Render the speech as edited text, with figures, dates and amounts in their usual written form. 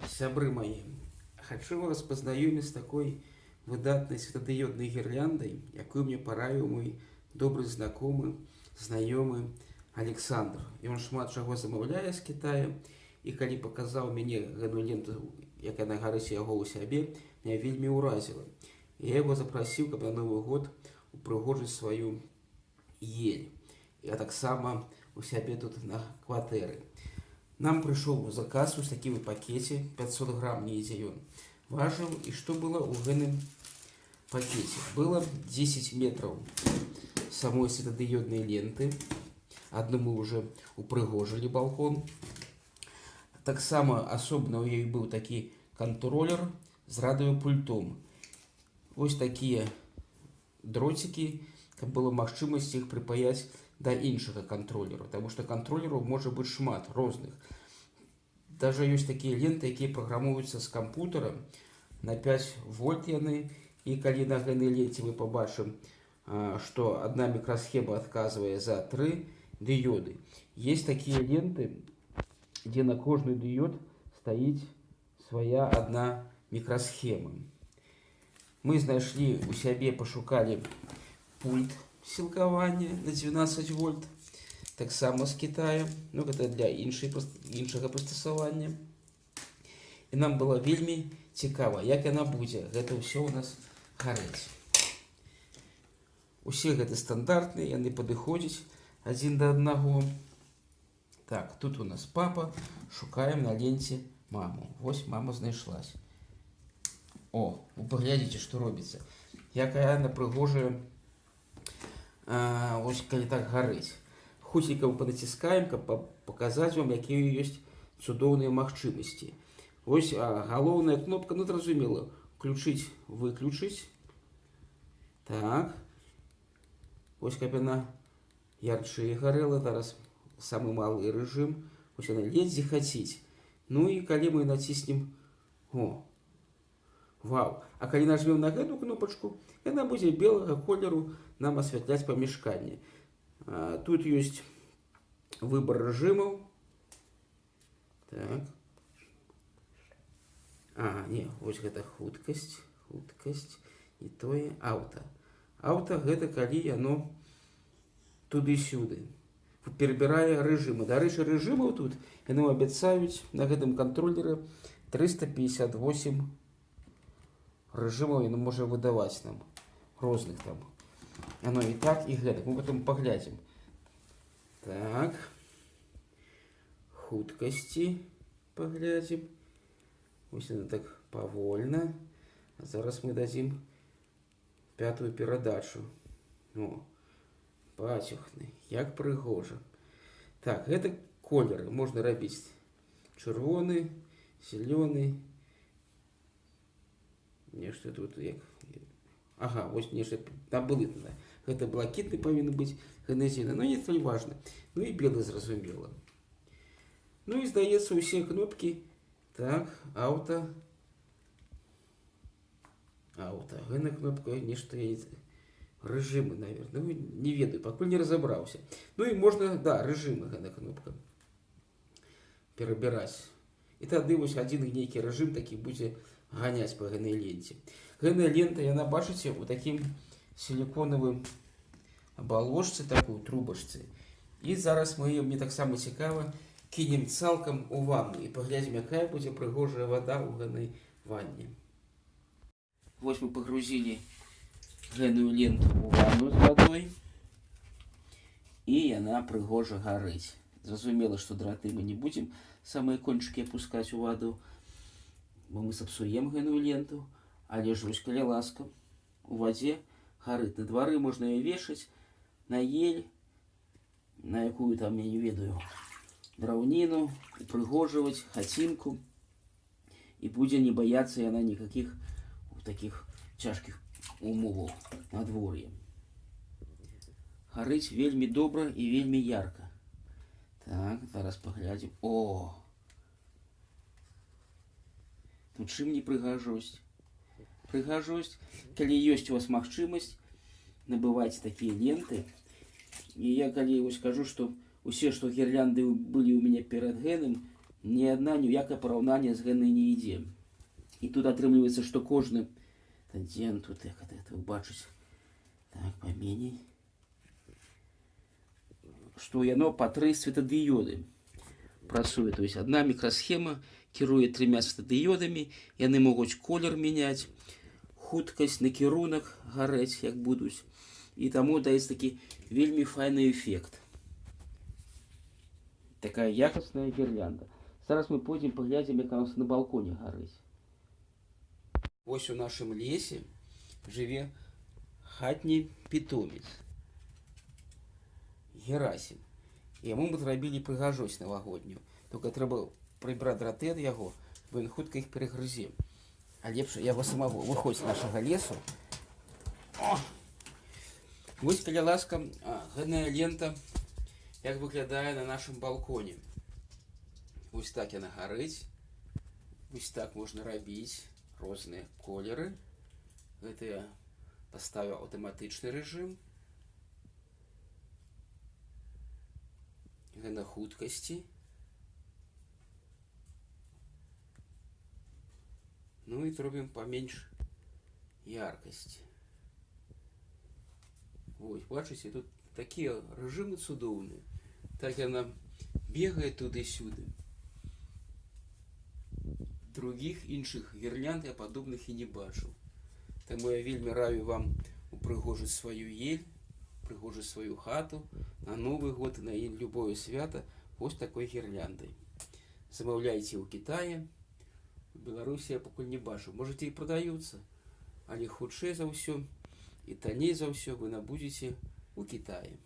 Сябры мои, хочу вас познакомить с такой выдатной светодиодной гирляндой, якую мне параіў мой добрый знаёмы Александр. Ён шмат чаго замаўляе з Китая, і калі паказаў мяне гэтую ленту, як яна гарыць яго ў сябе, меня вельмі ўразіла. Я яго запрасіў, каб на Новы год упрыгожыць сваю ель. Я таксама у сябе тут на кватэры. Нам прыйшоў заказ у такім пакеце, 500 грамм недзе ён важыў, і што было ў гэтым пакеце? Было 10 метраў самой светадыёднай ленты. Адну мы уже упрыгожылі балкон. Таксама асобна ў ёй быў такі кантролер з радыёпультом. Вось такія дроцікі, каб было магчымасць іх прыпаяць да іншага кантролеру, таму што кантролераў можа быць шмат розных. Даже ёсць такія ленты, якія праграмуюцца з кампутера на 5 вольт яны, і калі на гэтай ленце мы пабачым, што одна мікрасхема адказвае за 3 дыёды. Есть такія ленты, дзе на кожны дыёд стаіць свая одна мікрасхема. Мы знайшлі у сябе, пашукалі пульт сілкавання на 12 вольт, таксама з Китая, ну гэта для іншага прыстасавання. І нам было вельмі цікава, як яна будзе гэта ўсё у нас гарэць. Усе гэты стандартныя, яны падыходзяць адзін да аднаго. Так, тут у нас папа, шукаем на ленце маму. Вось мама знайшлась. О, вы паглядзіце, што робіцца. Якая яна прыгожая, вось калі так гарыць. Хуценька панаціскаем, каб паказаць вам, якія ёсць цудоўныя магчымасці. Вось галоўная кнопка, ну зразумела, включыць, выключыць. Так. Вось каб яна ярчэй гарэла, зараз самы малы рэжым. Вось яна ледзьве хаціць. Ну і калі мы націснем, о, вау. А калі нажмем на гэту кнопачку, яна будзе белага колеру нам асвятляць памяшканне. Тут ёсць выбор рэжымаў. Так. Не, вось гэта хуткасць, і тое аўта. Аўта гэта калі яно туды-сюды. Перабірае рэжымы. Дарэчы, рэжымаў тут яны абяцаюць на гэтым кантролеры 358 рэжымаў яно можа выдаваць нам розных там. Оно і так, і гэтак. Мы потом паглядзім. Так. Хуткасці паглядзім. Вось яна так павольна. А зараз мы дадзім 5-ю перадачу. О, пацюхны. Як прыгожа. Так, гэта колеры. Можна рабіць чырвоны, зелёны. Нешта тут як... Ага, вось нешта там блытна. Гэта блакітны павінен быць, генезіна, но не столь важна. Ну і белы зразумела. Ну і здаецца ўсе кнопкі. Так, аўта. Гэна кнопка, нешта рэжымы, наверное. Ну, не ведаю, пакуль не разабраўся. Ну і можна, да, рэжымы гэна кнопка перабіраць. І тады вось адзін нейкі рэжым такі будзе ганяць па гэтай ленце. Гэтая лента, яна, бачыце, у такім сіліконавым абалочцы, такой трубачцы. І зараз мне таксама цікава, кінем цалкам у ванну і паглядзім, якая будзе прыгожая вада ў гэтай ванне. Вось мы пагрузілі гэтую ленту ў ванну з вадой, і яна прыгожа гарыць. Зразумела, што драты мы не будзем самыя кончыкі апускаць у ваду, бо мы сапсуем гэтую ленту, але ж вось каля ласка, у вадзе гарыць. На двары можна яе вешаць на ель, на якую там, я не ведаю, драўніну, упрыгожваць хацінку, і будзе не баяцца яна никаких таких цяжкіх умоваў надвор'я. Гарыць вельмі добра і вельмі ярка. Так, зараз паглядзім. О! Ну чым не прыгажосць? Прыгажосць, калі ёсць у вас магчымасць, набывайце такія ленты. І я калі скажу, што усе, што гірлянды былі ў мяне перад гэтым, ні одна ніякае параўнанне з гэтай не ідзе. І тут атрымліваецца, што кожны тандзен тут, як это бачыць, так, паменей, што яно па 3 светадыёды працуе. То есть одна мікрасхема кіруе 3 светадыёдамі, яны могуць колер мяняць, хуткасць, накірунак гарэць, як будуць. І таму даецца такі вельмі файны эфект. Такая якасная гірлянда. Зараз мы пойдзем паглядзім, як у нас на балконе гарыць. Ось у нашым лесе жыве хатні пітомец Герасім. Яму мы зрабілі прыгажосць навагоднюю. Толькі трэба прыбраць драты ад яго, бо ён хутка іх перагрызе. А лепш яго самого. Выходзь з нашага лесу. О! Вось, каля ласка, гэтая лента, як выглядае на нашым балконе. Вось так яна гарыць. Вось так можна рабіць розныя колеры. Гэта я паставіў аўтаматычны рэжым. На хуткасці. Ну і зробім паменш яркасці. Вось, бачыце, тут такія рэжымы цудоўныя. Так яна бегае туды-сюды. Другіх іншых гірлянд я падобных і не бачыў. Таму я вельмі раю вам упрыгожыць сваю ель, прыгожыць сваю хату на Новы год, на любое свята вось такой гірляндой. Замаўляйце ў Кітаі. У Беларусі я пакуль не бачу. Можаце і прадаюцца, але хутчэй за ўсё і танней за ўсё вы набудзеце ў Кітаі.